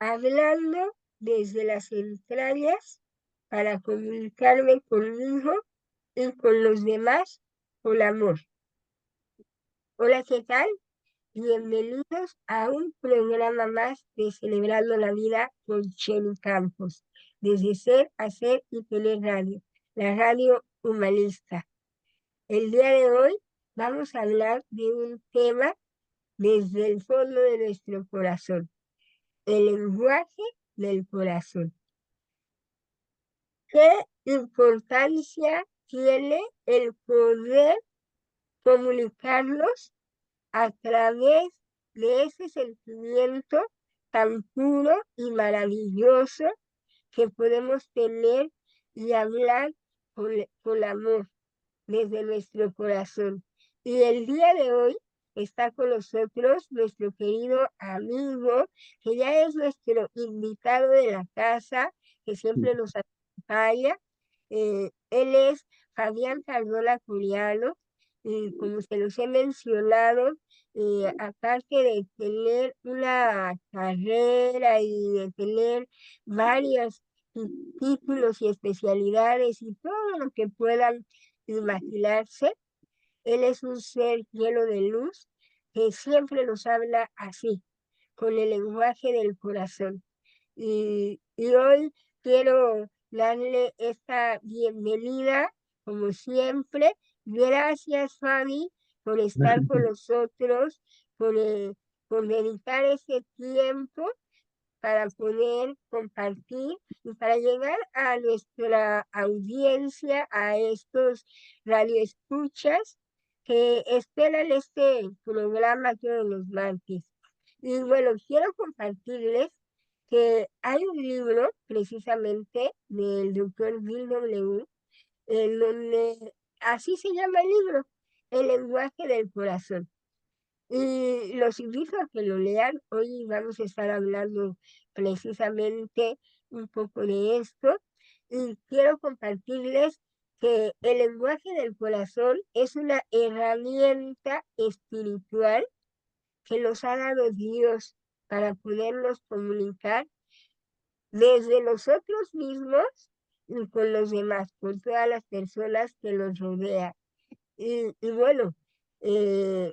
hablando desde las entrañas para comunicarme conmigo y con los demás con amor. Hola, ¿qué tal? Bienvenidos a un programa más de Celebrando la Vida con Chely Campos, desde Ser, Hacer y Tener Radio, la radio humanista. El día de hoy vamos a hablar de un tema desde el fondo de nuestro corazón, el lenguaje del corazón. ¿Qué importancia tiene el poder comunicarnos a través de ese sentimiento tan puro y maravilloso que podemos tener y hablar con amor desde nuestro corazón? Y el día de hoy está con nosotros nuestro querido amigo, que ya es nuestro invitado de la casa, que siempre nos acompaña. Él es Fabián Cardola Curiano, y como se los he mencionado, aparte de tener una carrera y de tener varios títulos y especialidades y todo lo que puedan imaginarse, él es un ser lleno de luz que siempre nos habla así, con el lenguaje del corazón. Y hoy quiero darle esta bienvenida, como siempre. Gracias, Fabi, por estar con nosotros, por, eh, por dedicar ese tiempo para poder compartir y para llegar a nuestra audiencia, a estos radioescuchas que esperan este programa todos los martes. Y bueno, quiero compartirles que hay un libro precisamente del doctor Bill W., en donde así se llama el libro, El lenguaje del corazón. Y los invito a que lo lean. Hoy vamos a estar hablando precisamente un poco de esto. Y quiero compartirles que el lenguaje del corazón es una herramienta espiritual que nos ha dado Dios para podernos comunicar desde nosotros mismos y con los demás, con todas las personas que nos rodean. Y bueno, eh,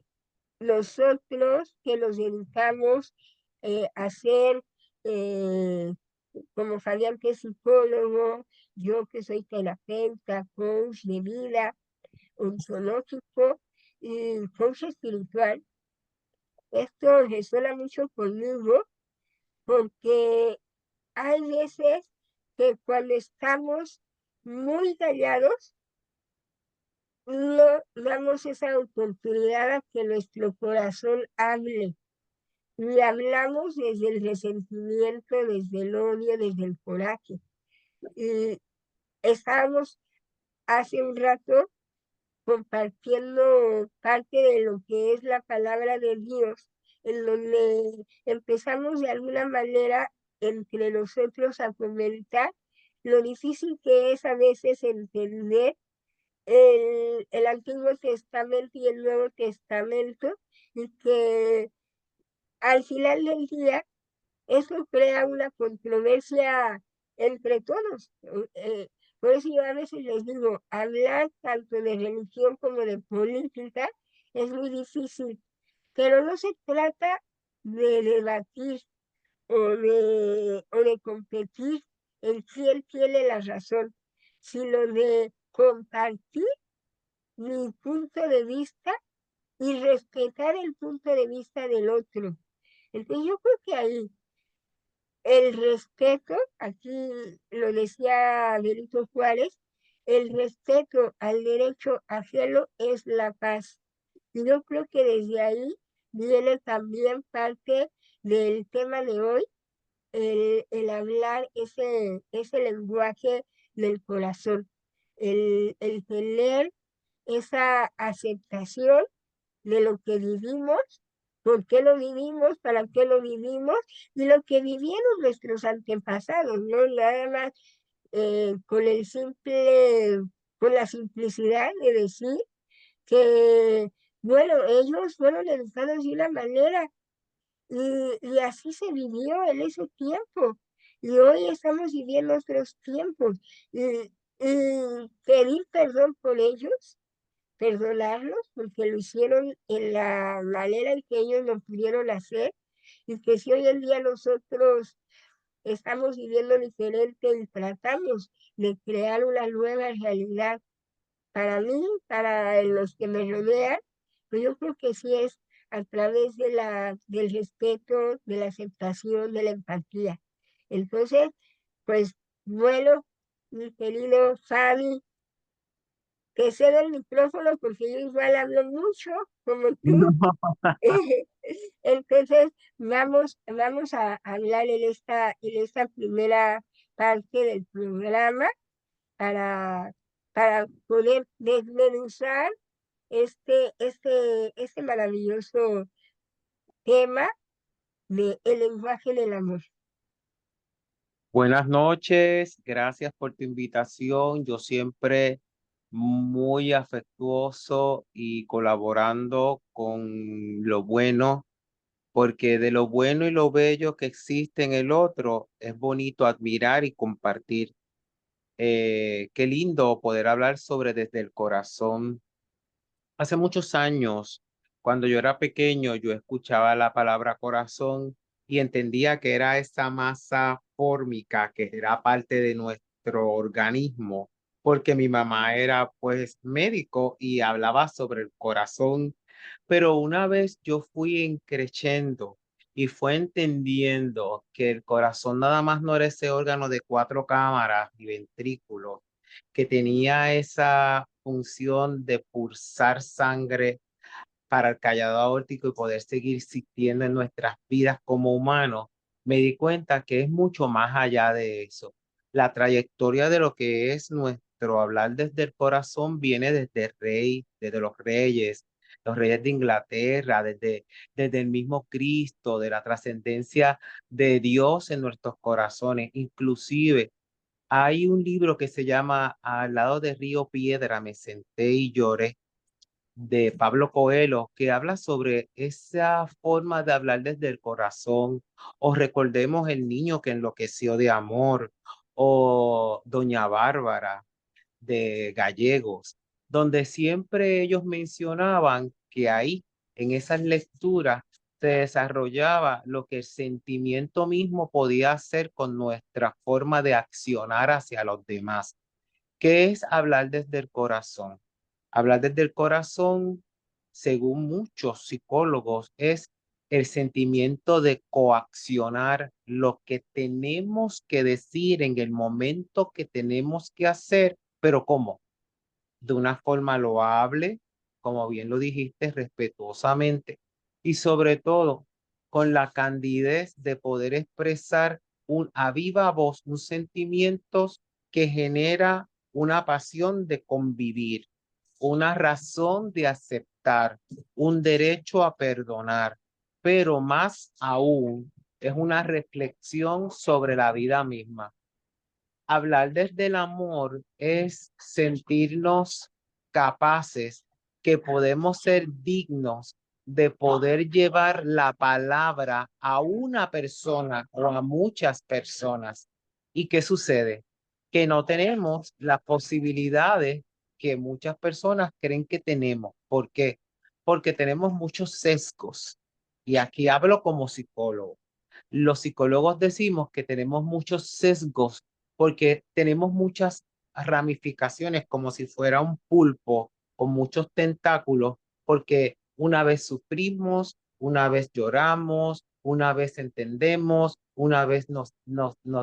nosotros que nos dedicamos a ser, eh, como Fabián que es psicólogo, yo que soy terapeuta, coach de vida, ontológico y coach espiritual, esto resuena mucho conmigo porque hay veces que cuando estamos muy callados, no damos esa oportunidad a que nuestro corazón hable. Y hablamos desde el resentimiento, desde el odio, desde el coraje. Y estábamos hace un rato compartiendo parte de lo que es la palabra de Dios, en donde empezamos de alguna manera entre nosotros a comentar lo difícil que es a veces entender el Antiguo Testamento y el Nuevo Testamento, y que al final del día eso crea una controversia entre todos. Por eso yo a veces les digo, hablar tanto de religión como de política es muy difícil, pero no se trata de debatir o de competir en quién tiene la razón, sino de compartir mi punto de vista y respetar el punto de vista del otro. Entonces yo creo que ahí el respeto, aquí lo decía Benito Juárez, el respeto al derecho ajeno es la paz. Y yo creo que desde ahí viene también parte del tema de hoy, el hablar ese lenguaje del corazón, el tener esa aceptación de lo que vivimos, por qué lo vivimos, para qué lo vivimos, y lo que vivieron nuestros antepasados, no nada más con el simple, con la simplicidad de decir que, bueno, ellos fueron educados de una manera, y así se vivió en ese tiempo. Y hoy estamos viviendo otros tiempos. Y pedir perdón por ellos, perdonarlos, porque lo hicieron en la manera en que ellos lo pudieron hacer, y que si hoy en día nosotros estamos viviendo diferente y tratamos de crear una nueva realidad para mí, para los que me rodean, pues yo creo que sí es a través del respeto, de la aceptación, de la empatía. Entonces, pues bueno, mi querido Fabi, te cedo el micrófono porque yo igual hablo mucho como tú. Entonces, vamos a hablar en esta primera parte del programa para, para poder desmenuzar este maravilloso tema de el lenguaje del amor. Buenas noches, gracias por tu invitación. Yo siempre muy afectuoso y colaborando con lo bueno, porque de lo bueno y lo bello que existe en el otro es bonito admirar y compartir. Qué lindo poder hablar sobre desde el corazón. Hace muchos años, cuando yo era pequeño, yo escuchaba la palabra corazón y entendía que era esa masa fórmica que era parte de nuestro organismo, porque mi mamá era pues médico y hablaba sobre el corazón. Pero una vez yo fui creciendo y fue entendiendo que el corazón nada más no era ese órgano de cuatro cámaras y ventrículos, que tenía esa función de pulsar sangre para el callado aórtico y poder seguir existiendo en nuestras vidas como humanos, me di cuenta que es mucho más allá de eso. La trayectoria de lo que es nuestro hablar desde el corazón viene desde el rey, desde los reyes de Inglaterra, desde el mismo Cristo, de la trascendencia de Dios en nuestros corazones. Inclusive hay un libro que se llama Al lado de Río Piedra, me senté y lloré, de Pablo Coelho, que habla sobre esa forma de hablar desde el corazón, o recordemos El niño que enloqueció de amor, o Doña Bárbara de Gallegos, donde siempre ellos mencionaban que ahí, en esas lecturas, se desarrollaba lo que el sentimiento mismo podía hacer con nuestra forma de accionar hacia los demás. ¿Qué es hablar desde el corazón? Hablar desde el corazón, según muchos psicólogos, es el sentimiento de coaccionar lo que tenemos que decir en el momento que tenemos que hacer, pero ¿cómo? De una forma loable, como bien lo dijiste, respetuosamente y sobre todo con la candidez de poder expresar a viva voz un sentimiento que genera una pasión de convivir, una razón de aceptar, un derecho a perdonar, pero más aún es una reflexión sobre la vida misma. Hablar desde el amor es sentirnos capaces, que podemos ser dignos de poder llevar la palabra a una persona o a muchas personas. ¿Y qué sucede? Que no tenemos las posibilidades que muchas personas creen que tenemos. ¿Por qué? Porque tenemos muchos sesgos. Y aquí hablo como psicólogo. Los psicólogos decimos que tenemos muchos sesgos porque tenemos muchas ramificaciones como si fuera un pulpo con muchos tentáculos, porque una vez sufrimos, una vez lloramos, una vez entendemos, una vez nos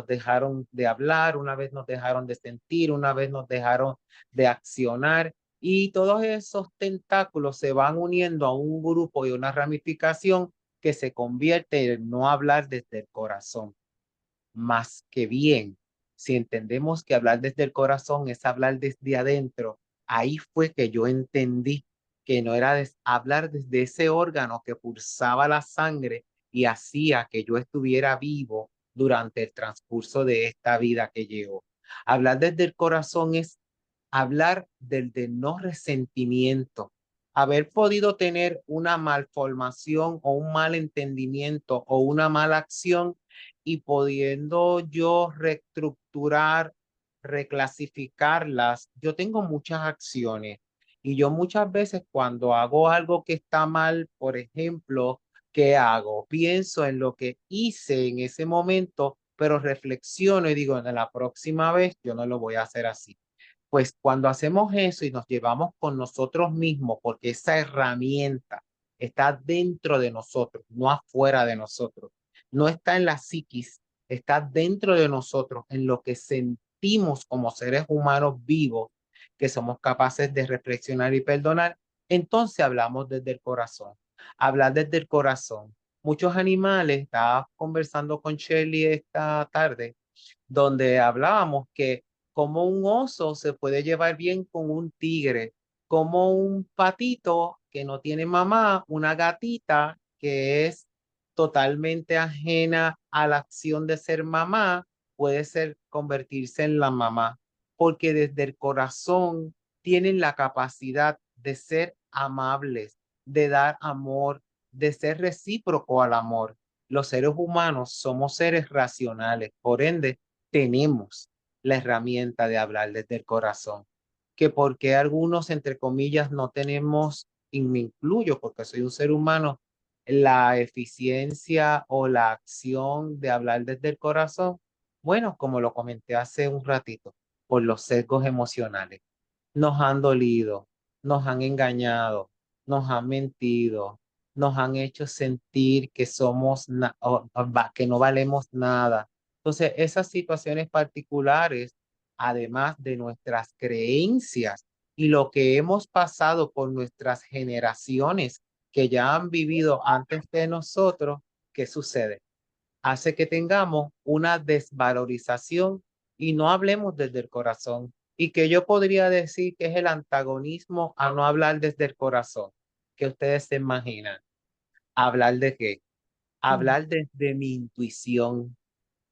dejaron de hablar, una vez nos dejaron de sentir, una vez nos dejaron de accionar. Y todos esos tentáculos se van uniendo a un grupo y una ramificación que se convierte en no hablar desde el corazón. Más que bien, si entendemos que hablar desde el corazón es hablar desde adentro, ahí fue que yo entendí que no era hablar desde ese órgano que pulsaba la sangre y hacía que yo estuviera vivo durante el transcurso de esta vida que llevo. Hablar desde el corazón es hablar del de no resentimiento, haber podido tener una malformación o un mal entendimiento o una mala acción y pudiendo yo reestructurar, reclasificarlas. Yo tengo muchas acciones y yo muchas veces cuando hago algo que está mal, por ejemplo, ¿qué hago? Pienso en lo que hice en ese momento, pero reflexiono y digo, de la próxima vez yo no lo voy a hacer así. Pues cuando hacemos eso y nos llevamos con nosotros mismos, porque esa herramienta está dentro de nosotros, no afuera de nosotros, no está en la psiquis, está dentro de nosotros, en lo que sentimos como seres humanos vivos, que somos capaces de reflexionar y perdonar, entonces hablamos desde el corazón. Hablar desde el corazón. Muchos animales, estaba conversando con Shirley esta tarde, donde hablábamos que como un oso se puede llevar bien con un tigre, como un patito que no tiene mamá, una gatita que es totalmente ajena a la acción de ser mamá, puede ser convertirse en la mamá, porque desde el corazón tienen la capacidad de ser amables, de dar amor, de ser recíproco al amor. Los seres humanos somos seres racionales, por ende, tenemos la herramienta de hablar desde el corazón. Que porque algunos, entre comillas, no tenemos, y me incluyo porque soy un ser humano, la eficiencia o la acción de hablar desde el corazón, bueno, como lo comenté hace un ratito, por los sesgos emocionales. Nos han dolido, nos han engañado, nos han mentido, nos han hecho sentir que somos, que no valemos nada. Entonces, esas situaciones particulares, además de nuestras creencias y lo que hemos pasado por nuestras generaciones que ya han vivido antes de nosotros, ¿qué sucede? Hace que tengamos una desvalorización y no hablemos desde el corazón. Y que yo podría decir que es el antagonismo a no hablar desde el corazón. ¿Qué ustedes se imaginan? ¿Hablar de qué? Mm. Hablar desde mi intuición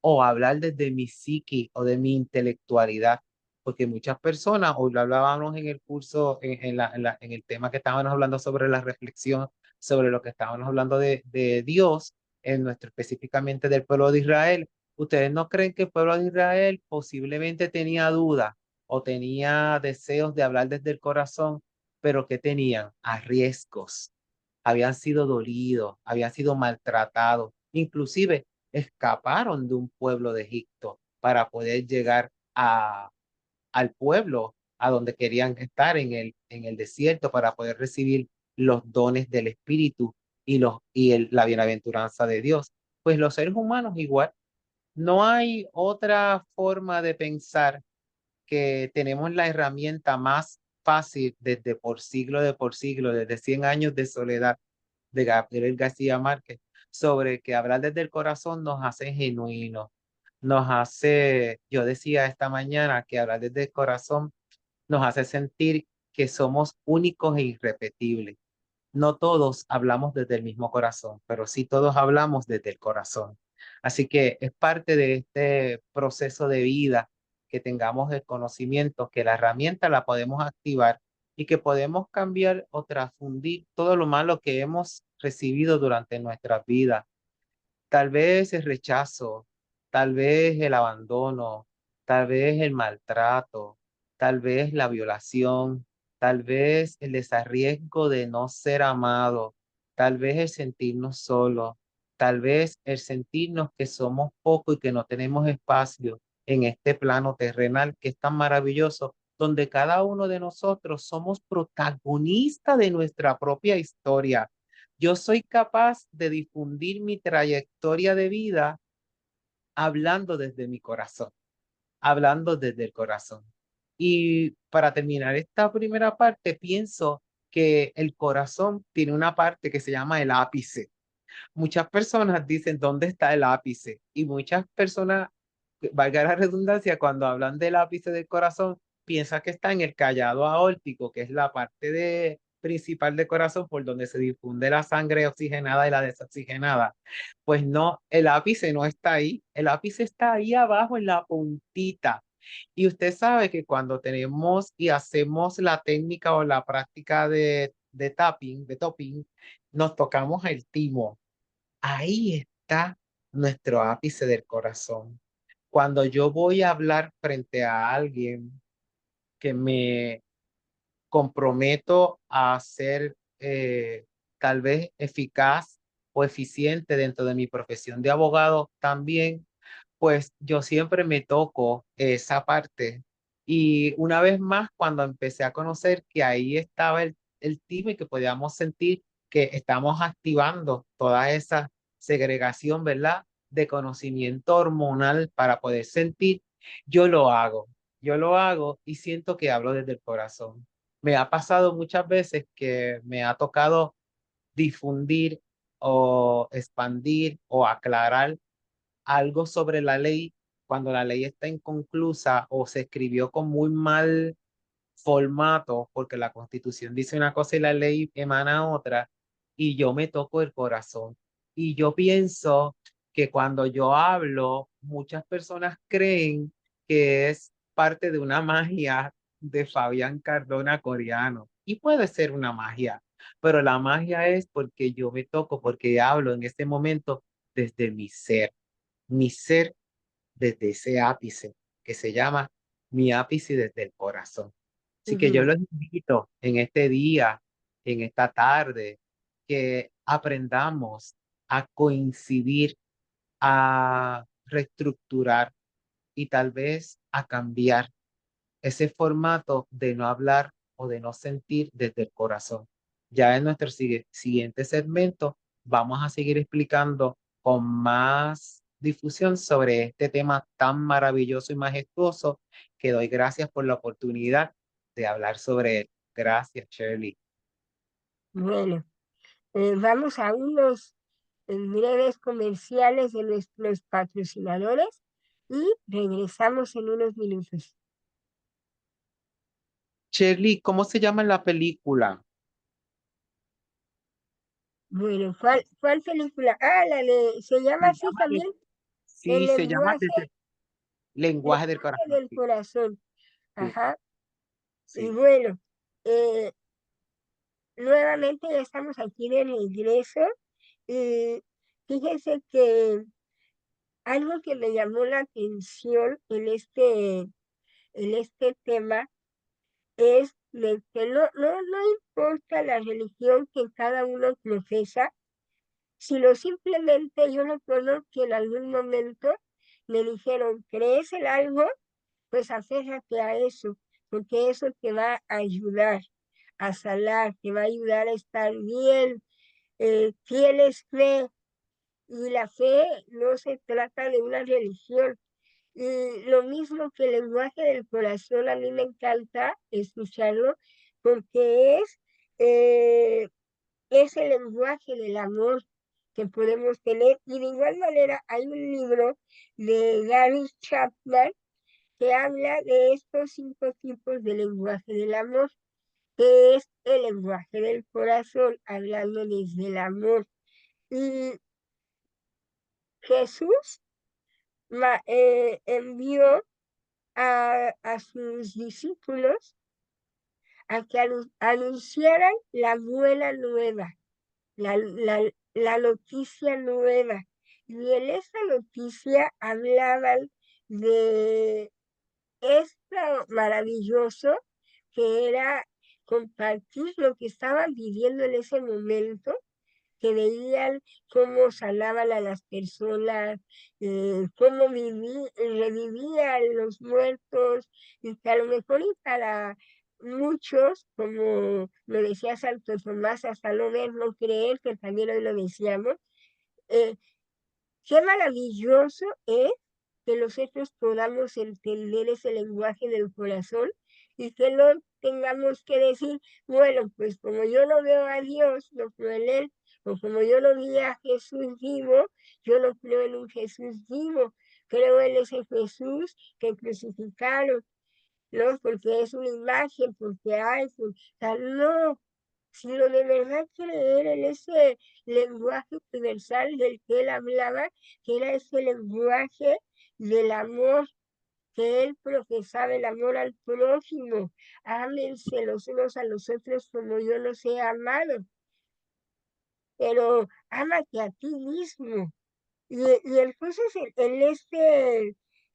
o hablar desde mi psique o de mi intelectualidad. Porque muchas personas, hoy lo hablábamos en el curso, en el tema que estábamos hablando sobre la reflexión, sobre lo que estábamos hablando de Dios, en nuestro, específicamente del pueblo de Israel. ¿Ustedes no creen que el pueblo de Israel posiblemente tenía duda o tenía deseos de hablar desde el corazón, pero que tenían arriesgos? Habían sido dolidos, habían sido maltratados, inclusive escaparon de un pueblo de Egipto para poder llegar al pueblo a donde querían estar en el desierto para poder recibir los dones del Espíritu la bienaventuranza de Dios. Pues los seres humanos igual, no hay otra forma de pensar que tenemos la herramienta más fácil desde por siglo, desde 100 años de soledad de Gabriel García Márquez, sobre que hablar desde el corazón nos hace genuinos, nos hace, yo decía esta mañana que hablar desde el corazón nos hace sentir que somos únicos e irrepetibles. No todos hablamos desde el mismo corazón, pero sí todos hablamos desde el corazón. Así que es parte de este proceso de vida que tengamos el conocimiento que la herramienta la podemos activar y que podemos cambiar o transfundir todo lo malo que hemos recibido durante nuestra vida. Tal vez el rechazo, tal vez el abandono, tal vez el maltrato, tal vez la violación, tal vez el desarriesgo de no ser amado, tal vez el sentirnos solos, tal vez el sentirnos que somos poco y que no tenemos espacio en este plano terrenal que es tan maravilloso, donde cada uno de nosotros somos protagonistas de nuestra propia historia. Yo soy capaz de difundir mi trayectoria de vida hablando desde mi corazón, hablando desde el corazón. Y para terminar esta primera parte, pienso que el corazón tiene una parte que se llama el ápice. Muchas personas dicen, ¿dónde está el ápice? Y muchas personas, valga la redundancia, cuando hablan del ápice del corazón, piensan que está en el callado aórtico, que es la parte principal del corazón por donde se difunde la sangre oxigenada y la desoxigenada. Pues no, el ápice no está ahí, el ápice está ahí abajo en la puntita. Y usted sabe que cuando tenemos y hacemos la técnica o la práctica de de tapping, nos tocamos el timo. Ahí está nuestro ápice del corazón. Cuando yo voy a hablar frente a alguien que me comprometo a ser tal vez eficaz o eficiente dentro de mi profesión de abogado también, pues yo siempre me toco esa parte. Y una vez más, cuando empecé a conocer que ahí estaba el timo y que podíamos sentir que estamos activando toda esa segregación, ¿verdad? De conocimiento hormonal para poder sentir, yo lo hago. Yo lo hago y siento que hablo desde el corazón. Me ha pasado muchas veces que me ha tocado difundir o expandir o aclarar algo sobre la ley cuando la ley está inconclusa o se escribió con muy mal formato, porque la Constitución dice una cosa y la ley emana otra, y yo me toco el corazón. Y yo pienso que cuando yo hablo, muchas personas creen que es parte de una magia de Fabián Cardona coreano. Y puede ser una magia, pero la magia es porque yo me toco, porque hablo en este momento desde mi ser desde ese ápice que se llama mi ápice desde el corazón. Así que yo Ujú, los invito en este día, en esta tarde, que aprendamos a coincidir, a reestructurar y tal vez a cambiar ese formato de no hablar o de no sentir desde el corazón. Ya en nuestro siguiente segmento vamos a seguir explicando con más difusión sobre este tema tan maravilloso y majestuoso que doy gracias por la oportunidad de hablar sobre él. Gracias, Shirley. bueno, vamos a unos breves comerciales de nuestros patrocinadores y regresamos en unos minutos. Shirley, ¿cómo se llama la película? Bueno, ¿cuál película? se Se llama así llama también, El sí, se llama lenguaje, desde Lenguaje del lenguaje Corazón. del Sí, corazón. sí, Ajá. Y sí. bueno, eh, nuevamente ya estamos aquí de regreso y fíjense que algo que me llamó la atención en este tema es de que no importa la religión que cada uno profesa, sino simplemente yo recuerdo que en algún momento me dijeron, ¿crees en algo? Pues aférrate a eso, porque eso te va a ayudar a sanar, te va a ayudar a estar bien. Tienes fe y la fe no se trata de una religión. Y lo mismo que el lenguaje del corazón, a mí me encanta escucharlo porque eh, es el lenguaje del amor que podemos tener. Y de igual manera hay un libro de Gary Chapman que habla de estos 5 tipos de lenguaje del amor, que es el lenguaje del corazón, hablando desde el amor. Y Jesús envió a sus discípulos a que anunciaran la buena nueva, la noticia nueva. Y en esa noticia hablaban de esto maravilloso que era compartir lo que estaban viviendo en ese momento, que veían cómo sanaban a las personas, cómo revivían los muertos, y que a lo mejor y para muchos, como lo decía Santo Tomás, hasta no ver, no creer, que también hoy lo decíamos, eh, qué maravilloso es que nosotros podamos entender ese lenguaje del corazón y que no tengamos que decir, bueno, pues como yo no veo a Dios, no creo en Él, o como yo no vi a Jesús vivo, yo no creo en un Jesús vivo, creo en ese Jesús que crucificaron, ¿no? Porque es una imagen, porque hay, o sea, no, sino de verdad creer en ese lenguaje universal del que él hablaba, que era ese lenguaje del amor, que él profesaba el amor al prójimo. Ámense los unos a los otros como yo los he amado. Pero ámate a ti mismo. Y entonces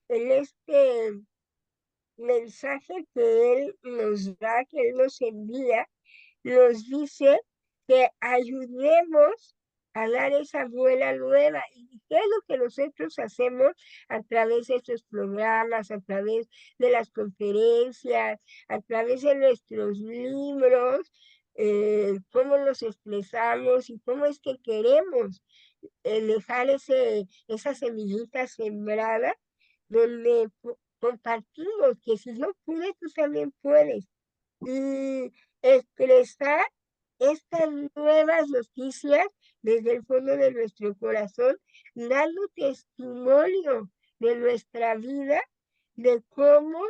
este mensaje que él nos da, que él nos envía, nos dice que ayudemos a dar esa buena nueva. ¿Y qué es lo que nosotros hacemos a través de estos programas, a través de las conferencias, a través de nuestros libros? Cómo los expresamos y cómo es que queremos dejar esa semillita sembrada donde compartimos que si yo pude, tú también puedes. Y expresar estas nuevas noticias desde el fondo de nuestro corazón, dando testimonio de nuestra vida, de cómo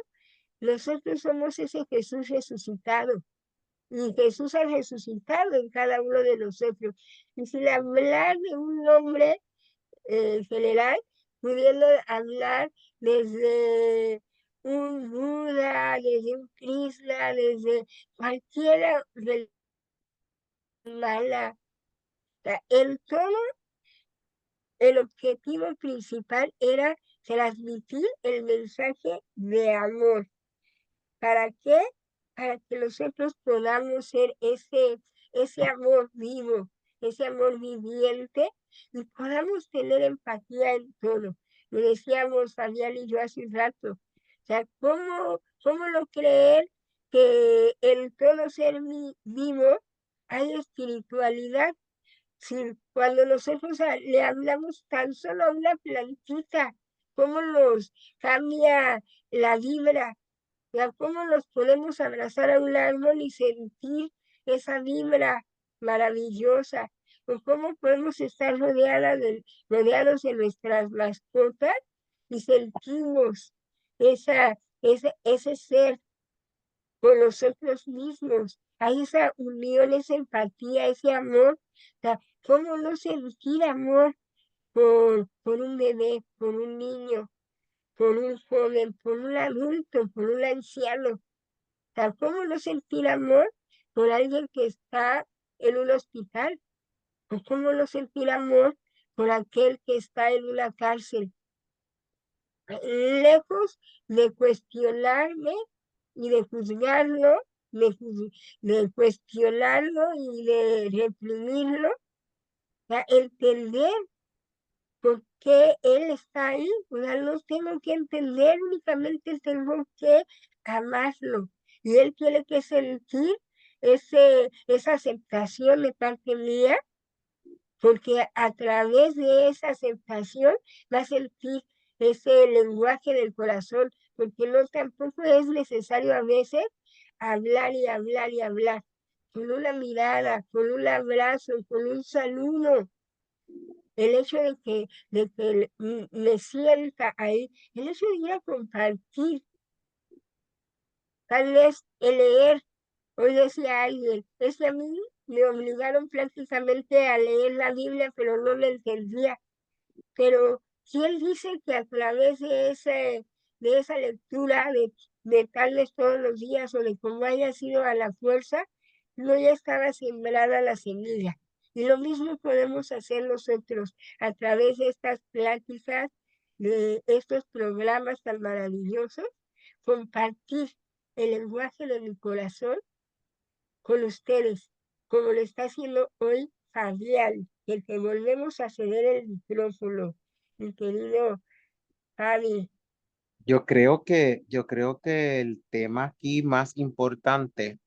nosotros somos ese Jesús resucitado. Y Jesús ha resucitado en cada uno de nosotros. Y sin hablar de un hombre general, pudiendo hablar desde un Buda, desde un Krishna, desde cualquiera del mala. En todo, el objetivo principal era transmitir el mensaje de amor. ¿Para qué? Para que nosotros podamos ser ese amor vivo, ese amor viviente y podamos tener empatía en todo. Lo decíamos Fabián y yo hace un rato. O sea, ¿cómo no creer que en todo ser vivo hay espiritualidad? Si cuando nosotros le hablamos tan solo a una plantita, ¿cómo nos cambia la vibra? Ya cómo nos podemos abrazar a un árbol y sentir esa vibra maravillosa, o cómo podemos estar rodeados de nuestras mascotas y sentimos ese ser con nosotros mismos. Hay esa unión, esa empatía, ese amor. O sea, ¿cómo no sentir amor por un bebé, por un niño, por un joven, por un adulto, por un anciano? Sea, ¿cómo no sentir amor por alguien que está en un hospital? ¿O cómo no sentir amor por aquel que está en una cárcel? Lejos de cuestionarme y de juzgarlo, de cuestionarlo y de reprimirlo, entender por qué él está ahí. O sea, no tengo que entender, únicamente tengo que amarlo. Y él tiene que sentir esa aceptación de parte mía, porque a través de esa aceptación va a sentir ese lenguaje del corazón, porque no tampoco es necesario a veces hablar y hablar y hablar, con una mirada, con un abrazo, con un saludo. El hecho de que me sienta ahí, el hecho de ir a compartir, tal vez el leer. Hoy decía alguien, es que a mí me obligaron prácticamente a leer la Biblia, pero no la entendía. Pero si él dice que a través de esa lectura, de tal vez todos los días o de cómo haya sido a la fuerza, no ya estaba sembrada la semilla. Y lo mismo podemos hacer nosotros a través de estas pláticas, de estos programas tan maravillosos, compartir el lenguaje de mi corazón con ustedes, como lo está haciendo hoy Fabián, que te volvemos a ceder el micrófono, mi querido Javi. Yo creo que el tema aquí más importante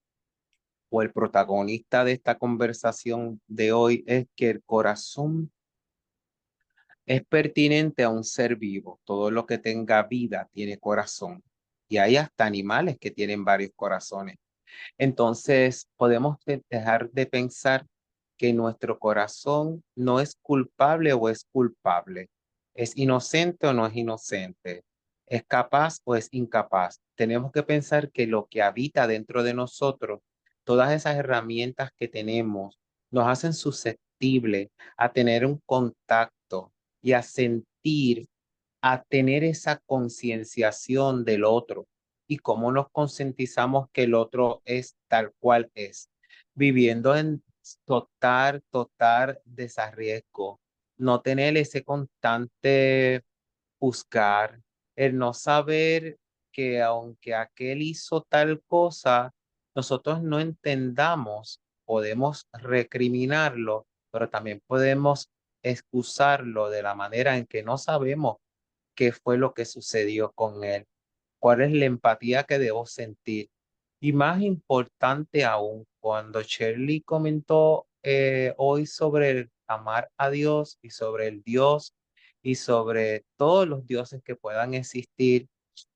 o el protagonista de esta conversación de hoy es que el corazón es pertinente a un ser vivo. Todo lo que tenga vida tiene corazón. Y hay hasta animales que tienen varios corazones. Entonces, podemos dejar de pensar que nuestro corazón no es culpable o es culpable, es inocente o no es inocente, es capaz o es incapaz. Tenemos que pensar que lo que habita dentro de nosotros, todas esas herramientas que tenemos, nos hacen susceptibles a tener un contacto y a sentir a tener esa concienciación del otro y cómo nos concientizamos que el otro es tal cual es, viviendo en total desarriesgo, no tener ese constante buscar, el no saber que aunque aquel hizo tal cosa, nosotros no entendamos, podemos recriminarlo, pero también podemos excusarlo de la manera en que no sabemos qué fue lo que sucedió con él, cuál es la empatía que debo sentir. Y más importante aún, cuando Shirley comentó hoy sobre el amar a Dios y sobre el Dios y sobre todos los dioses que puedan existir,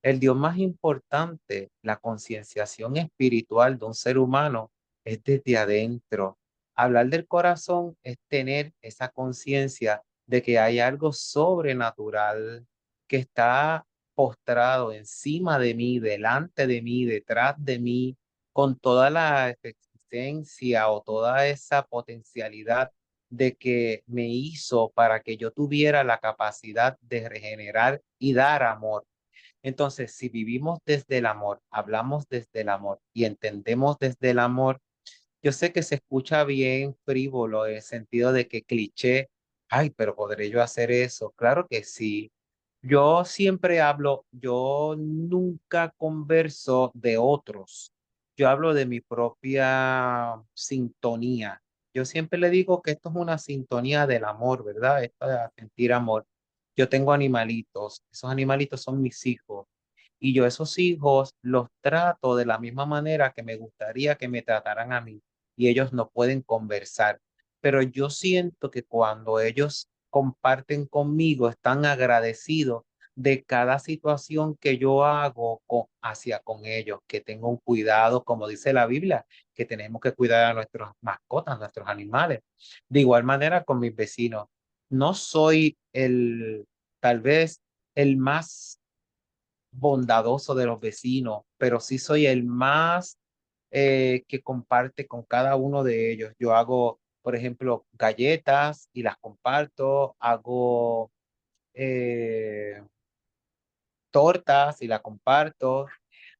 el Dios más importante, la concienciación espiritual de un ser humano, es desde adentro. Hablar del corazón es tener esa conciencia de que hay algo sobrenatural que está postrado encima de mí, delante de mí, detrás de mí, con toda la existencia o toda esa potencialidad de que me hizo para que yo tuviera la capacidad de regenerar y dar amor. Entonces, si vivimos desde el amor, hablamos desde el amor y entendemos desde el amor, yo sé que se escucha bien frívolo en el sentido de que cliché, ay, pero ¿podré yo hacer eso? Claro que sí. Yo siempre hablo, yo nunca converso de otros. Yo hablo de mi propia sintonía. Yo siempre le digo que esto es una sintonía del amor, ¿verdad? Esto de sentir amor. Yo tengo animalitos, esos animalitos son mis hijos y yo esos hijos los trato de la misma manera que me gustaría que me trataran a mí y ellos no pueden conversar. Pero yo siento que cuando ellos comparten conmigo, están agradecidos de cada situación que yo hago hacia con ellos, que tengo un cuidado, como dice la Biblia, que tenemos que cuidar a nuestras mascotas, nuestros animales. De igual manera con mis vecinos. No soy tal vez, el más bondadoso de los vecinos, pero sí soy el más que comparte con cada uno de ellos. Yo hago, por ejemplo, galletas y las comparto, hago eh, tortas y las comparto,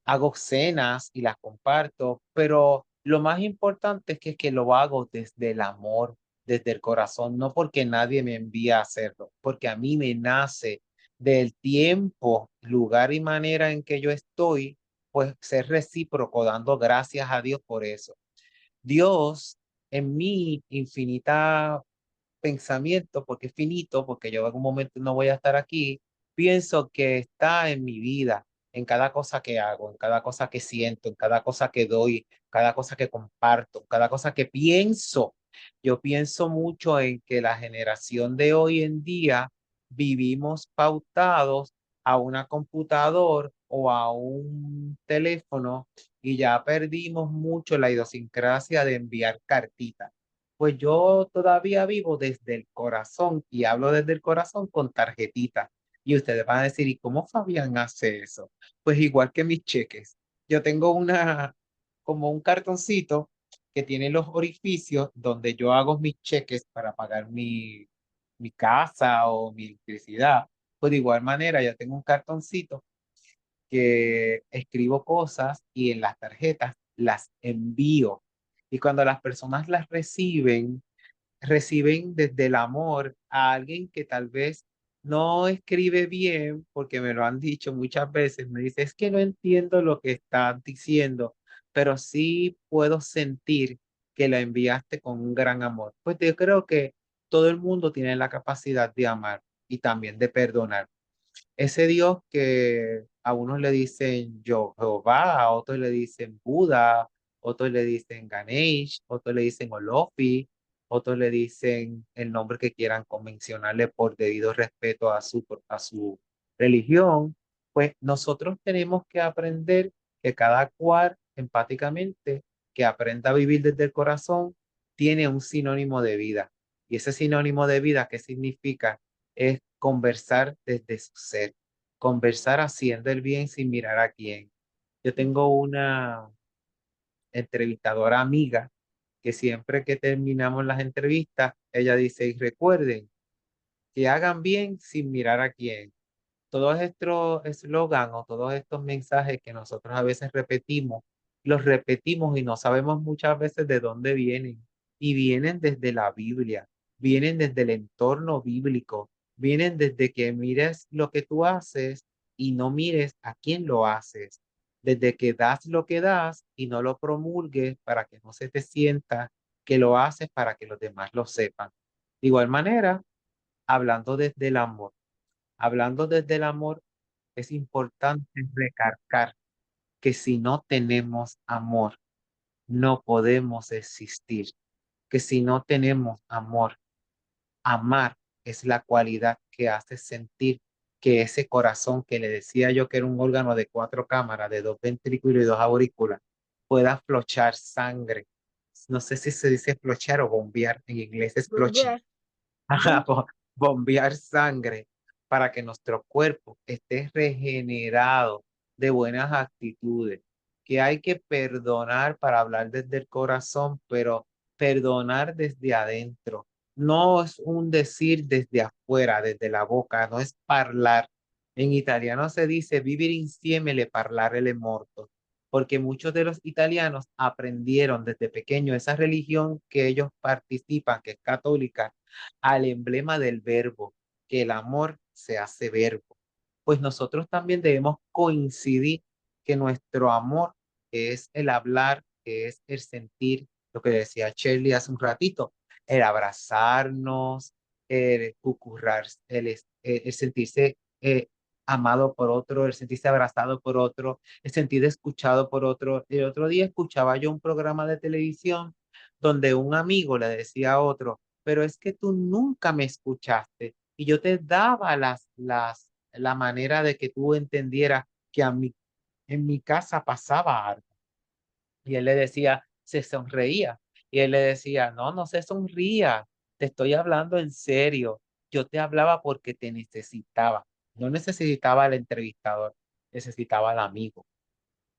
hago cenas y las comparto, pero lo más importante es que lo hago desde el amor, desde el corazón, no porque nadie me envía a hacerlo, porque a mí me nace del tiempo, lugar y manera en que yo estoy, pues ser recíproco, dando gracias a Dios por eso. Dios, en mi infinita pensamiento, porque es finito, porque yo en algún momento no voy a estar aquí, pienso que está en mi vida, en cada cosa que hago, en cada cosa que siento, en cada cosa que doy, cada cosa que comparto, cada cosa que pienso. Yo pienso mucho en que la generación de hoy en día vivimos pautados a una computador o a un teléfono y ya perdimos mucho la idiosincrasia de enviar cartitas. Pues yo todavía vivo desde el corazón y hablo desde el corazón con tarjetita. Y ustedes van a decir, ¿y cómo Fabián hace eso? Pues igual que mis cheques. Yo tengo como un cartoncito que tiene los orificios donde yo hago mis cheques para pagar mi casa o mi electricidad. Pues de igual manera, yo tengo un cartoncito que escribo cosas y en las tarjetas las envío. Y cuando las personas las reciben desde el amor a alguien que tal vez no escribe bien, porque me lo han dicho muchas veces, me dice, es que no entiendo lo que estás diciendo, pero sí puedo sentir que la enviaste con un gran amor. Pues yo creo que todo el mundo tiene la capacidad de amar y también de perdonar. Ese Dios que a unos le dicen Jehová, a otros le dicen Buda, otros le dicen Ganesh, otros le dicen Olofi, otros le dicen el nombre que quieran convencionarle por debido respeto a su religión, pues nosotros tenemos que aprender que cada cual empáticamente, que aprenda a vivir desde el corazón, tiene un sinónimo de vida. Y ese sinónimo de vida, ¿qué significa? Es conversar desde su ser, conversar haciendo el bien sin mirar a quién. Yo tengo una entrevistadora amiga que siempre que terminamos las entrevistas, ella dice, y recuerden que hagan bien sin mirar a quién. todos estos eslogan o todos estos mensajes que nosotros a veces repetimos, los repetimos y no sabemos muchas veces de dónde vienen. Y vienen desde la Biblia, vienen desde el entorno bíblico, vienen desde que mires lo que tú haces y no mires a quién lo haces, desde que das lo que das y no lo promulgues para que no se te sienta que lo haces para que los demás lo sepan. De igual manera, hablando desde el amor. Hablando desde el amor, es importante recalcar que si no tenemos amor, no podemos existir. Que si no tenemos amor, amar es la cualidad que hace sentir que ese corazón que le decía yo que era un órgano de 4 cámaras, de 2 ventrículos y 2 aurículas, pueda flochar sangre. No sé si se dice flochar o bombear, en inglés es floching. Bombear. Ajá, Sí. bombear sangre para que nuestro cuerpo esté regenerado de buenas actitudes, que hay que perdonar para hablar desde el corazón, pero perdonar desde adentro. No es un decir desde afuera, desde la boca, no es hablar. En italiano se dice vivere insieme le parlare le morto, porque muchos de los italianos aprendieron desde pequeño esa religión que ellos participan, que es católica, al emblema del verbo, que el amor se hace verbo. Pues nosotros también debemos coincidir que nuestro amor es el hablar, que es el sentir, lo que decía Shirley hace un ratito, el abrazarnos, el cucurrar, el sentirse amado por otro, el sentirse abrazado por otro, el sentir escuchado por otro. El otro día escuchaba yo un programa de televisión donde un amigo le decía a otro, pero es que tú nunca me escuchaste y yo te daba la manera de que tú entendieras que en mi casa pasaba algo. Y él le decía, se sonreía. Y él le decía, no, no se sonría, te estoy hablando en serio. Yo te hablaba porque te necesitaba. No necesitaba al entrevistador, necesitaba al amigo.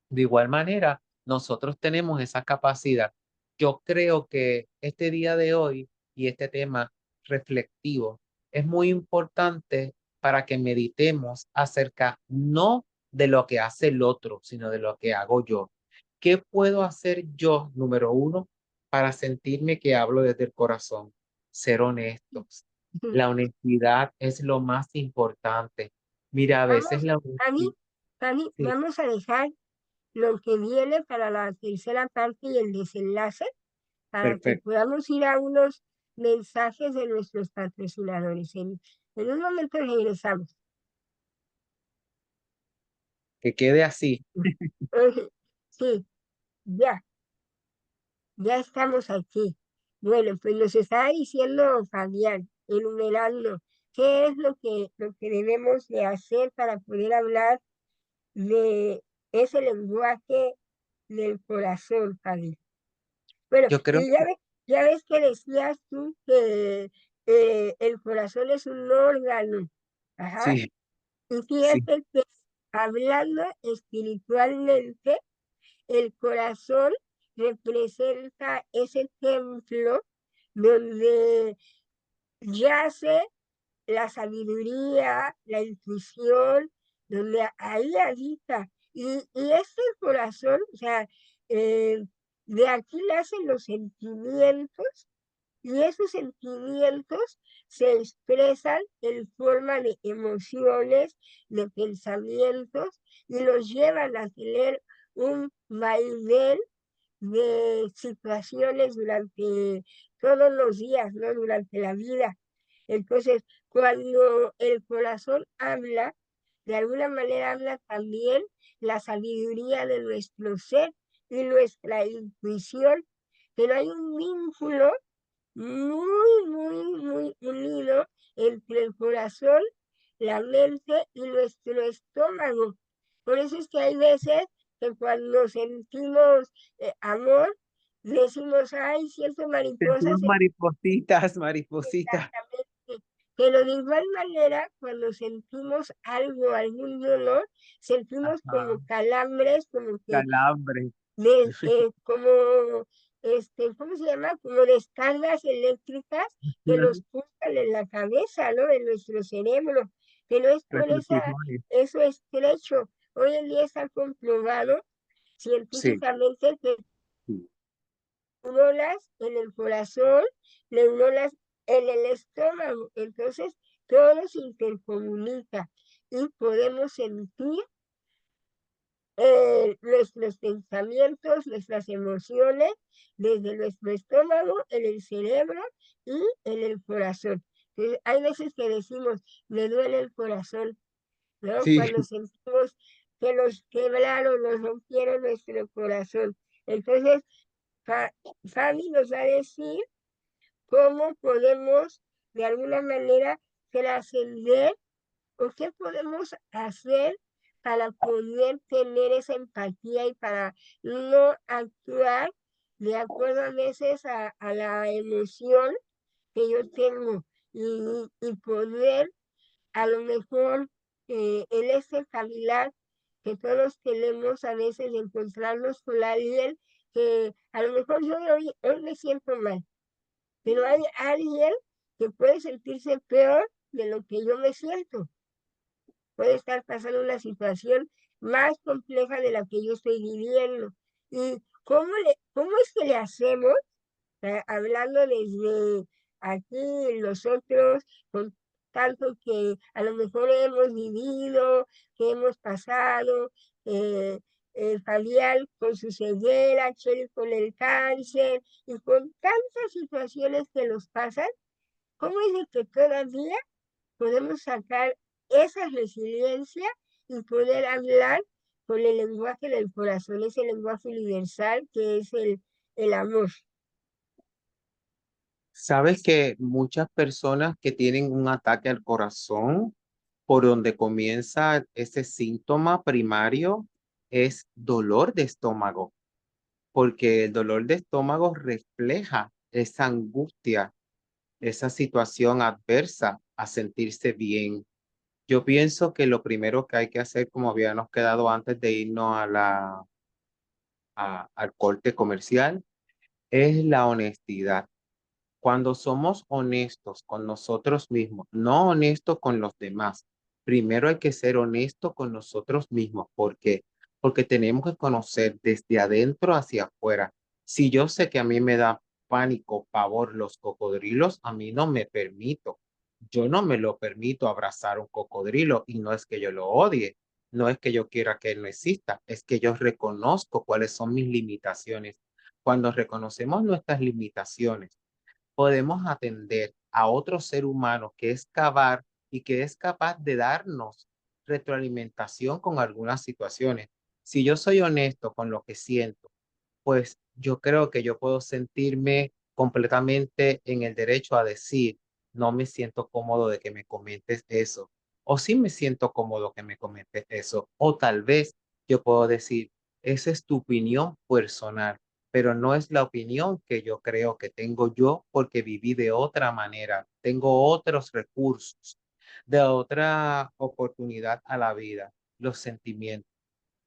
De igual manera, nosotros tenemos esa capacidad. Yo creo que este día de hoy y este tema reflectivo es muy importante para que meditemos acerca no de lo que hace el otro, sino de lo que hago yo. ¿Qué puedo hacer yo, número uno, para sentirme que hablo desde el corazón? Ser honestos. La honestidad es lo más importante. Mira, a veces Vamos, la Fanny, honestidad, Fanny, sí, vamos a dejar lo que viene para la tercera parte y el desenlace para que perfecto. podamos ir a unos mensajes de nuestros patrocinadores. En un momento regresamos. Que quede así. Sí, ya, ya estamos aquí. Bueno, pues nos está diciendo Fabián, enumerando qué es lo que debemos de hacer para poder hablar de ese lenguaje del corazón, Fabián. Bueno, Yo creo y que ya ves que decías tú que el corazón es un órgano. Ajá. sí, Y sí. fíjate que hablando espiritualmente, el corazón representa ese templo donde yace la sabiduría, la intuición, donde ahí habita. Y este corazón, o sea, eh, de aquí nacen los sentimientos y esos sentimientos se expresan en forma de emociones, de pensamientos y los llevan a tener un vaivén de situaciones durante todos los días, ¿no? Durante la vida. Entonces, cuando el corazón habla, de alguna manera habla también la sabiduría de nuestro ser y nuestra intuición, pero hay un vínculo muy unido entre el corazón, la mente y nuestro estómago. Por eso es que hay veces que cuando sentimos amor, decimos, ay, siento mariposas Sentimos en maripositas, maripositas. exactamente. Pero de igual manera, cuando sentimos algo, algún dolor, sentimos Ajá. como calambres, como que Calambre. como, ¿cómo se llama? Como descargas eléctricas que nos pulsan en la cabeza, ¿no? En nuestro cerebro. que no es por Reflexivo ahí. eso estrecho. Hoy en día está comprobado Sí, científicamente que sí. neuronas en el corazón, neuronas en el estómago. Entonces, todo se intercomunica y podemos sentir nuestros pensamientos, nuestras emociones desde nuestro estómago, en el cerebro y en el corazón. Entonces, hay veces que decimos, me duele el corazón, ¿no? Sí, Cuando sentimos que nos quebraron, nos rompieron nuestro corazón. Entonces, Fabi nos va a decir cómo podemos de alguna manera trascender o qué podemos hacer para poder tener esa empatía y para no actuar de acuerdo a veces a la emoción que yo tengo y poder a lo mejor en este caminar que todos tenemos a veces de encontrarnos con alguien que a lo mejor yo hoy me siento mal, pero hay alguien que puede sentirse peor de lo que yo me siento. Puede estar pasando una situación más compleja de la que yo estoy viviendo. ¿Y cómo es que le hacemos, hablando desde aquí nosotros, con tanto que a lo mejor hemos vivido, que hemos pasado, Fabián con su ceguera, Chel con el cáncer, y con tantas situaciones que nos pasan, cómo es de que todavía podemos sacar esa resiliencia y poder hablar con el lenguaje del corazón, ese lenguaje universal que es el amor? sabes que muchas personas que tienen un ataque al corazón, por donde comienza ese síntoma primario, es dolor de estómago, porque el dolor de estómago refleja esa angustia, esa situación adversa a sentirse bien. Yo pienso que lo primero que hay que hacer, como habíamos quedado antes de irnos al corte comercial, es la honestidad. Cuando somos honestos con nosotros mismos, no honestos con los demás, primero hay que ser honesto con nosotros mismos. ¿Por qué? Porque tenemos que conocer desde adentro hacia afuera. Si yo sé que a mí me da pánico, pavor los cocodrilos, a mí no me permito. Yo no me lo permito abrazar un cocodrilo y no es que yo lo odie, no es que yo quiera que él no exista, es que yo reconozco cuáles son mis limitaciones. Cuando reconocemos nuestras limitaciones, podemos atender a otro ser humano que es capaz y que es capaz de darnos retroalimentación con algunas situaciones. Si yo soy honesto con lo que siento, pues yo creo que yo puedo sentirme completamente en el derecho a decir, no me siento cómodo de que me comentes eso, o sí me siento cómodo que me comentes eso, o tal vez yo puedo decir, esa es tu opinión personal, pero no es la opinión que yo creo que tengo yo porque viví de otra manera, tengo otros recursos, de otra oportunidad a la vida, los sentimientos.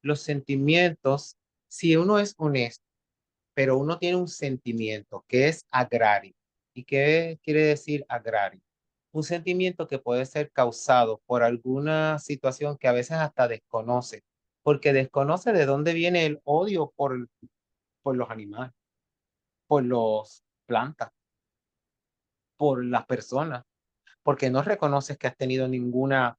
Los sentimientos, si uno es honesto, pero uno tiene un sentimiento que es agrario. ¿Y qué quiere decir agrario? Un sentimiento que puede ser causado por alguna situación que a veces hasta desconoce, porque desconoce de dónde viene el odio por los animales, por las plantas, por las personas, porque no reconoces que has tenido ninguna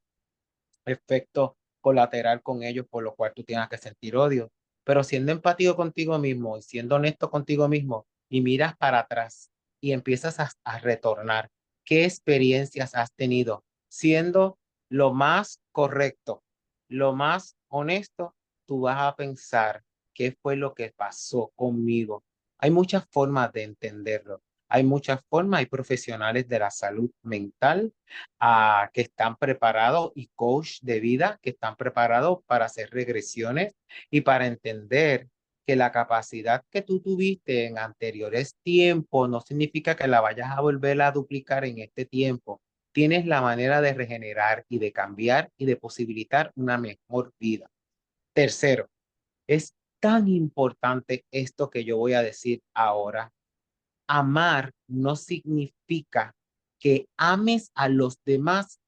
efecto colateral con ellos por lo cual tú tengas que sentir odio. Pero siendo empático contigo mismo y siendo honesto contigo mismo y miras para atrás y empiezas a retornar, ¿qué experiencias has tenido? Siendo lo más correcto, lo más honesto, tú vas a pensar qué fue lo que pasó conmigo. Hay muchas formas de entenderlo. Hay muchas formas, hay profesionales de la salud mental que están preparados y coach de vida que están preparados para hacer regresiones y para entender que la capacidad que tú tuviste en anteriores tiempos no significa que la vayas a volver a duplicar en este tiempo. Tienes la manera de regenerar y de cambiar y de posibilitar una mejor vida. Tercero, es tan importante esto que yo voy a decir ahora. Amar no significa que ames a los demás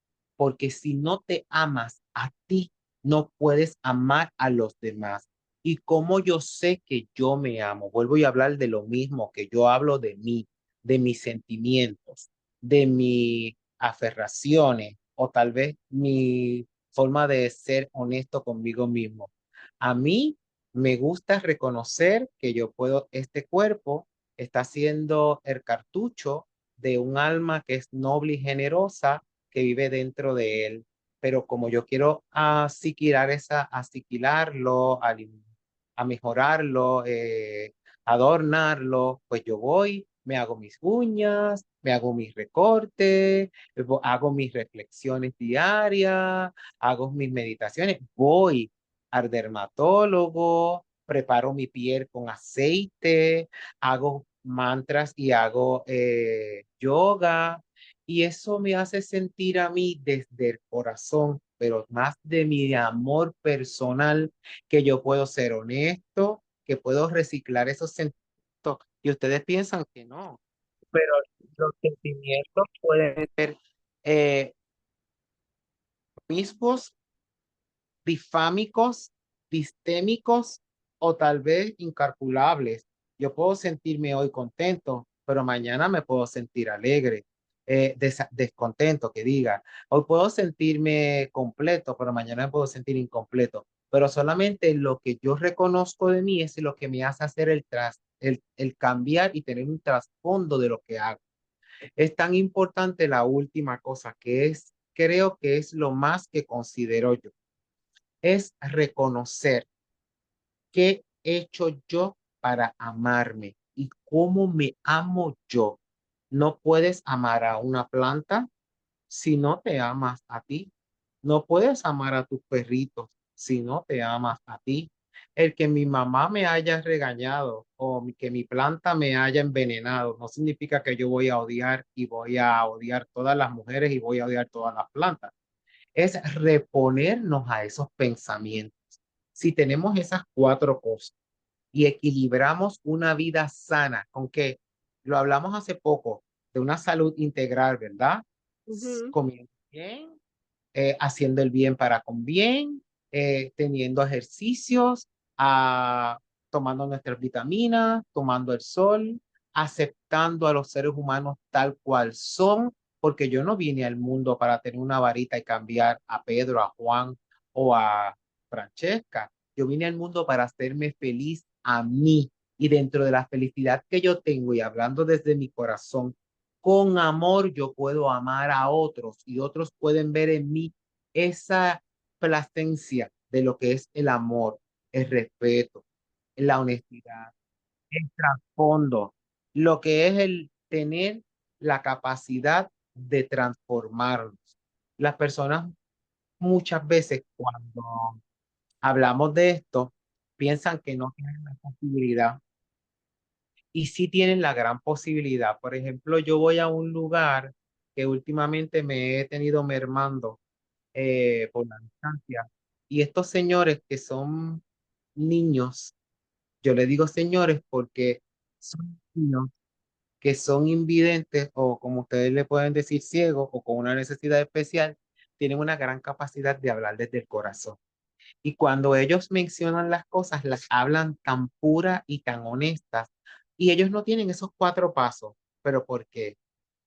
porque si no te amas a ti, no puedes amar a los demás. Y como yo sé que yo me amo, vuelvo a hablar de lo mismo que yo hablo de mí, de mis sentimientos, de mis aferraciones o tal vez mi forma de ser honesto conmigo mismo. A mí me gusta reconocer que yo puedo, este cuerpo está siendo el cartucho de un alma que es noble y generosa que vive dentro de él. Pero como yo quiero asiquilarlo, a mejorarlo, adornarlo, pues yo voy, me hago mis uñas, me hago mis recortes, hago mis reflexiones diarias, hago mis meditaciones, voy al dermatólogo, preparo mi piel con aceite, hago mantras y hago yoga. Y eso me hace sentir a mí desde el corazón, pero más de mi amor personal, que yo puedo ser honesto, que puedo reciclar esos sentimientos. Y ustedes piensan que no, pero los sentimientos pueden ser eh, mismos, difámicos, distémicos o tal vez incalculables. Yo puedo sentirme hoy contento, pero mañana me puedo sentir alegre, descontento, que diga. Hoy puedo sentirme completo, pero mañana me puedo sentir incompleto. Pero solamente lo que yo reconozco de mí es lo que me hace hacer el cambiar y tener un trasfondo de lo que hago. Es tan importante la última cosa, que es, creo que es lo más que considero yo, es reconocer qué he hecho yo para amarme y cómo me amo yo. No puedes amar a una planta si no te amas a ti. No puedes amar a tus perritos si no te amas a ti. El que mi mamá me haya regañado o que mi planta me haya envenenado no significa que yo voy a odiar y voy a odiar todas las mujeres y voy a odiar todas las plantas. Es reponernos a esos pensamientos. Si tenemos esas cuatro cosas y equilibramos una vida sana, con que lo hablamos hace poco, de una salud integral, ¿verdad? Ujú. Comiendo bien, haciendo el bien para con bien, teniendo ejercicios, ah, tomando nuestras vitaminas, tomando el sol, aceptando a los seres humanos tal cual son, porque yo no vine al mundo para tener una varita y cambiar a Pedro, a Juan o a Francesca. Yo vine al mundo para hacerme feliz a mí. Y dentro de la felicidad que yo tengo y hablando desde mi corazón, con amor yo puedo amar a otros y otros pueden ver en mí esa placencia de lo que es el amor, el respeto, la honestidad, el trasfondo, lo que es el tener la capacidad de transformarnos. Las personas muchas veces cuando hablamos de esto piensan que no tienen la posibilidad y sí tienen la gran posibilidad. Por ejemplo, yo voy a un lugar que últimamente me he tenido mermando por la distancia. Y estos señores que son niños, yo le digo señores porque son niños que son invidentes o como ustedes le pueden decir ciegos o con una necesidad especial, tienen una gran capacidad de hablar desde el corazón. Y cuando ellos mencionan las cosas, las hablan tan pura y tan honestas. Y ellos no tienen esos cuatro pasos. ¿Pero por qué?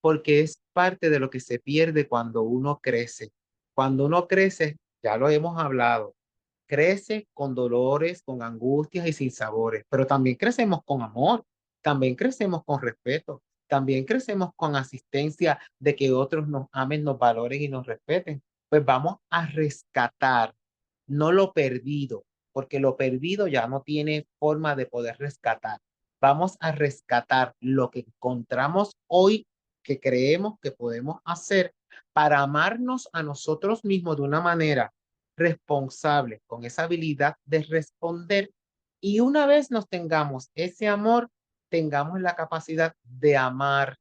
Porque es parte de lo que se pierde cuando uno crece. Cuando uno crece, ya lo hemos hablado, crece con dolores, con angustias y sin sabores, pero también crecemos con amor, también crecemos con respeto, también crecemos con asistencia de que otros nos amen, nos valoren y nos respeten. Pues vamos a rescatar, no lo perdido, porque lo perdido ya no tiene forma de poder rescatar. Vamos a rescatar lo que encontramos hoy que creemos que podemos hacer para amarnos a nosotros mismos de una manera responsable, con esa habilidad de responder. Y una vez nos tengamos ese amor, tengamos la capacidad de amar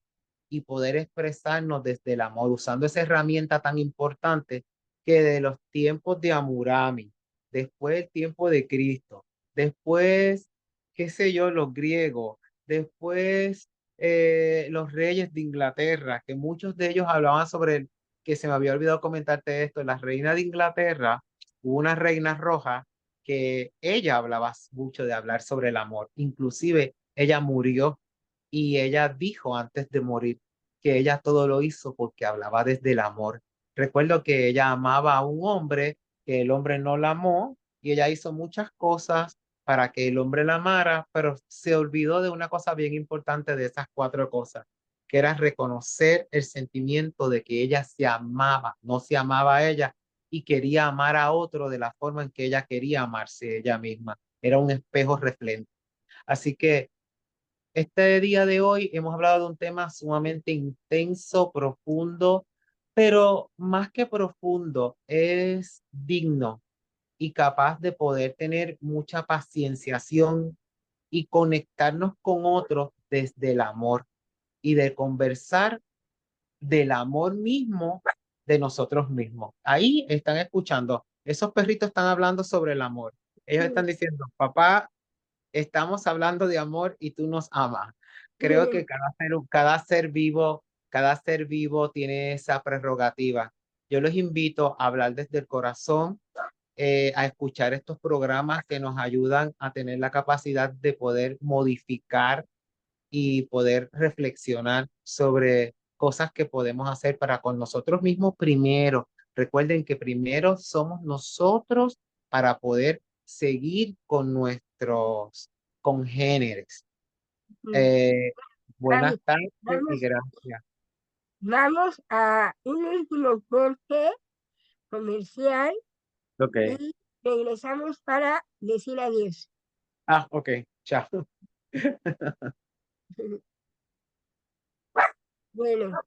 y poder expresarnos desde el amor, usando esa herramienta tan importante que de los tiempos de Amurami, después el tiempo de Cristo, después, qué sé yo, los griegos, después los reyes de Inglaterra, que muchos de ellos hablaban sobre que se me había olvidado comentarte esto, la reina de Inglaterra, hubo una reina roja que ella hablaba mucho de hablar sobre el amor. Inclusive ella murió y ella dijo antes de morir que ella todo lo hizo porque hablaba desde el amor. Recuerdo que ella amaba a un hombre, que el hombre no la amó y ella hizo muchas cosas para que el hombre la amara, pero se olvidó de una cosa bien importante de esas cuatro cosas, que era reconocer el sentimiento de que ella se amaba, no se amaba a ella y quería amar a otro de la forma en que ella quería amarse ella misma. Era un espejo reflejo. Así que este día de hoy hemos hablado de un tema sumamente intenso, profundo, pero más que profundo, es digno y capaz de poder tener mucha pacienciación y conectarnos con otros desde el amor y de conversar del amor mismo de nosotros mismos. Ahí están escuchando, esos perritos están hablando sobre el amor. Ellos están diciendo, papá, estamos hablando de amor y tú nos amas. Creo que cada ser vivo tiene esa prerrogativa. Yo los invito a hablar desde el corazón, a escuchar estos programas que nos ayudan a tener la capacidad de poder modificar y poder reflexionar sobre cosas que podemos hacer para con nosotros mismos primero. Recuerden que primero somos nosotros para poder seguir con nuestros congéneres. Eh, Buenas Vamos, tardes y vamos, gracias. vamos a un último corte comercial Ok. y regresamos para decir adiós. Ah, ok. Chao. Bueno,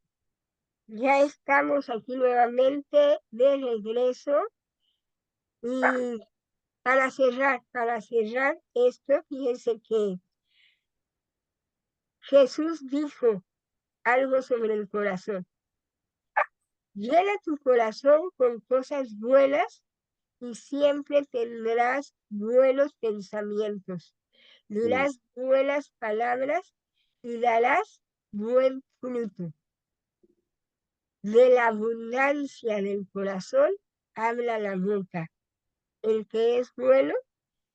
ya estamos aquí nuevamente de regreso y para cerrar esto, fíjense que Jesús dijo algo sobre el corazón. Llena tu corazón con cosas buenas y siempre tendrás buenos pensamientos. Sí. Dirás buenas palabras y darás buen fruto. De la abundancia del corazón habla la boca. El que es bueno,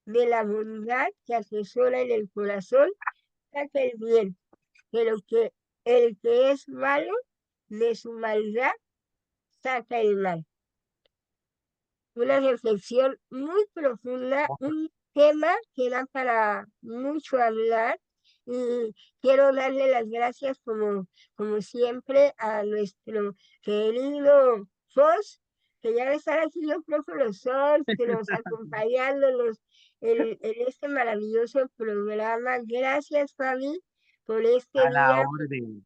de la bondad que atesora en el corazón, saca el bien. Pero que el que es malo, de su maldad, saca el mal. Una reflexión muy profunda, un tema que da para mucho hablar y quiero darle las gracias como siempre a nuestro querido Foz, que ya estar aquí los profesores que nos acompañándonos en este maravilloso programa. Gracias, Fabi, por este A la día. orden.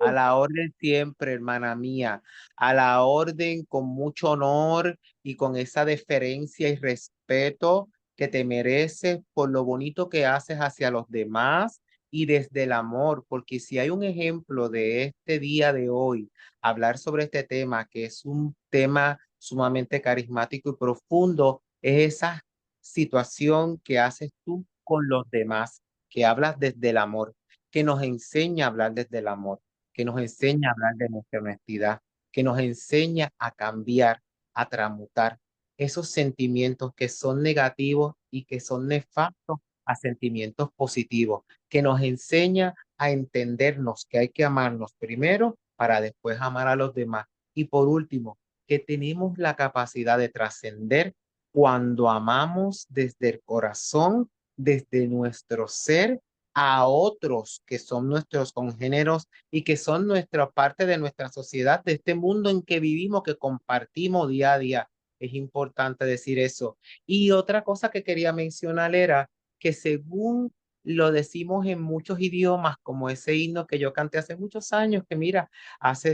A la orden siempre, hermana mía, a la orden con mucho honor y con esa deferencia y respeto que te mereces por lo bonito que haces hacia los demás y desde el amor, porque si hay un ejemplo de este día de hoy, hablar sobre este tema, que es un tema sumamente carismático y profundo, es esa situación que haces tú con los demás, que hablas desde el amor, que nos enseña a hablar desde el amor, que nos enseña a hablar de nuestra honestidad, que nos enseña a cambiar, a transmutar esos sentimientos que son negativos y que son nefastos a sentimientos positivos, que nos enseña a entendernos que hay que amarnos primero para después amar a los demás. Y por último, que tenemos la capacidad de trascender cuando amamos desde el corazón, desde nuestro ser, a otros que son nuestros congéneros y que son nuestra parte de nuestra sociedad, de este mundo en que vivimos, que compartimos día a día. Es importante decir eso. Y otra cosa que quería mencionar era que según lo decimos en muchos idiomas, como ese himno que yo canté hace muchos años, que mira,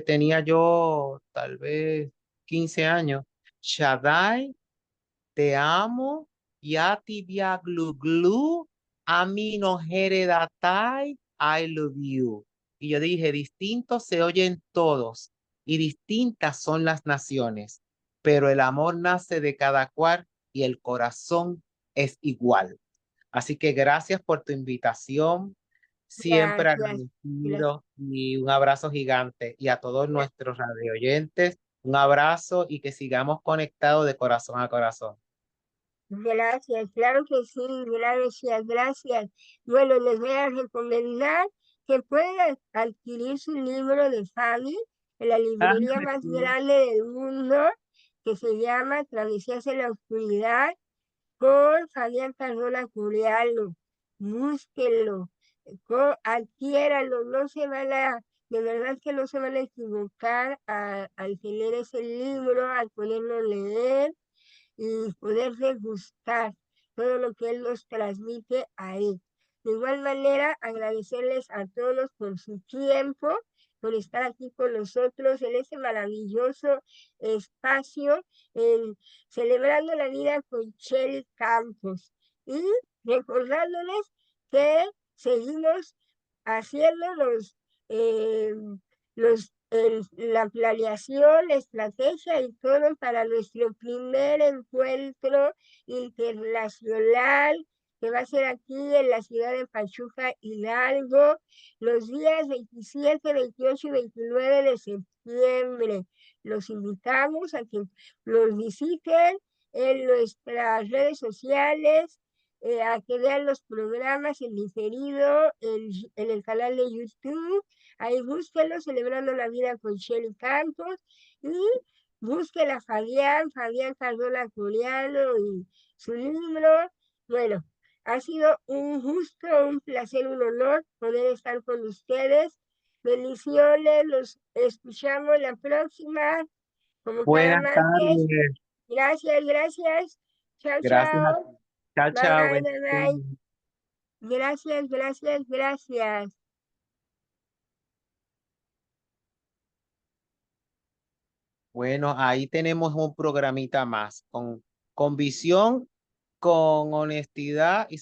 tenía yo tal vez 15 años, Shaddai, te amo, Yatibia Glu Glu, Ami no Heredatai, I love you. Y yo dije, distintos se oyen todos y distintas son las naciones, pero el amor nace de cada cual y el corazón es igual. Así que gracias por tu invitación, siempre Gracias, gracias. agradecido y un abrazo gigante y a todos nuestros radio oyentes. Un abrazo y que sigamos conectados de corazón a corazón. Gracias, claro que sí, gracias, gracias. Bueno, les voy a recomendar que puedan adquirir su libro de Fabi en la Ah, librería más sí. grande del mundo, que se llama Travesías en la Oscuridad, por Fabián Cardona Curialo. Búsquenlo, adquiéranlo, no se van a, de verdad que no se van a equivocar al tener ese libro, al poderlo leer y poder degustar todo lo que Él nos transmite ahí. De igual manera, agradecerles a todos por su tiempo, por estar aquí con nosotros en este maravilloso espacio, en celebrando la vida con Chel Campos. Y recordándoles que seguimos haciendo eh, la planeación, la estrategia y todo para nuestro primer encuentro internacional que va a ser aquí en la ciudad de Pachuca, Hidalgo, los días 27, 28 y 29 de septiembre. Los invitamos a que los visiten en nuestras redes sociales, a que vean los programas en diferido en el canal de YouTube. Ahí búsquenlo, Celebrando la Vida con Shelly Campos, y busquen a Fabián Cardona Curiano y su libro. Bueno, ha sido un gusto, un placer, un honor poder estar con ustedes. Bendiciones, los escuchamos la próxima, como cada Buenas martes. tardes. Gracias, gracias. Chao, Gracias a chao. ti. Chao, Bye, chao. bye, bye, bye. Bendiciones. Gracias, gracias, gracias. Bueno, ahí tenemos un programita más con visión, con honestidad y